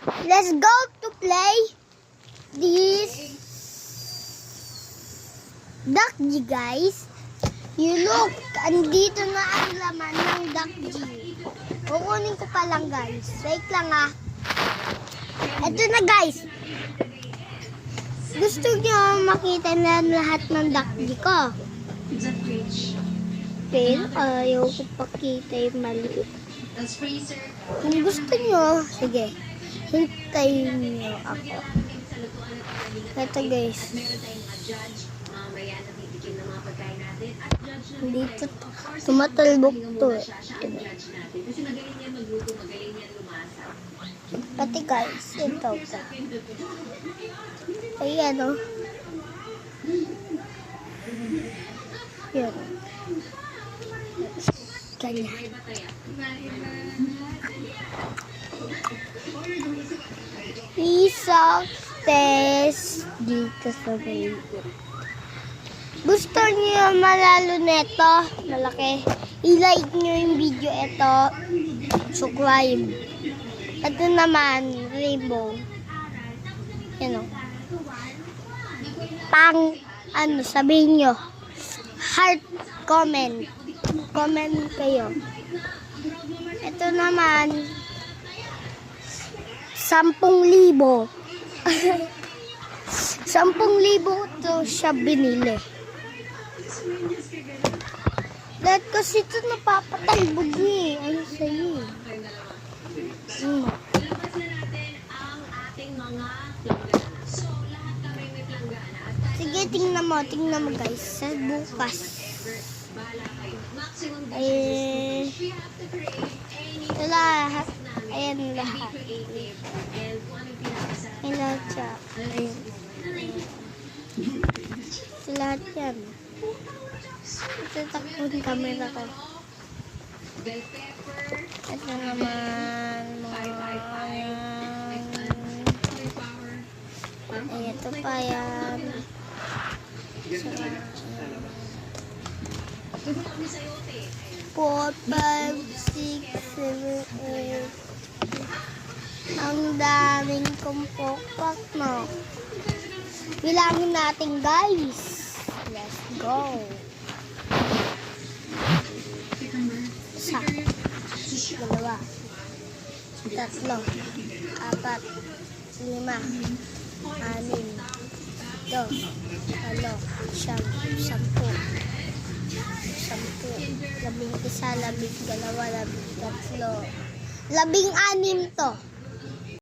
Let's go to play this Duck-G, guys. You look, andito na ang laman ng Duck-G. Kukunin ko pa lang, guys. Wait lang, ah. Ito na, guys. Gusto nyo makita na lahat ng Duck-G ko? Pero ayaw ko pakita yung maliit. Kung gusto nyo, sige. Hintayin nyo ako. Ito, guys. Dito, tumatalbok to eh. Pati guys, ito pa. Ayan o. Yan. Ganyan. Isang test dito sa baby. Gusto niyo malalo neto, malaki, i-like niyo yung video ito, subscribe. Ito naman, rainbow. Yan o. Pang, sabihin niyo, heart, comment. Comment kayo. Ito naman, 10,000. 10,000 to siya binili. Dahil kasi ito napapatalbog eh. Ano sa'yo? Sige, tingnan mo guys. Sa bukas. Ito lahat. Ayan lahat. Ayan lahat siya. Ayan. Ito lahat yan. Ito takpon camera ko. Ito naman ay, ito pa yan. 4, 5, 6, 7, 8. Ang daming kumpok no. Bilangin natin guys. Let's go. Isa, dalawa, tatlo, 4, 5, 6, 7, 8, 9, 10, 11, 12, 13, 16 to.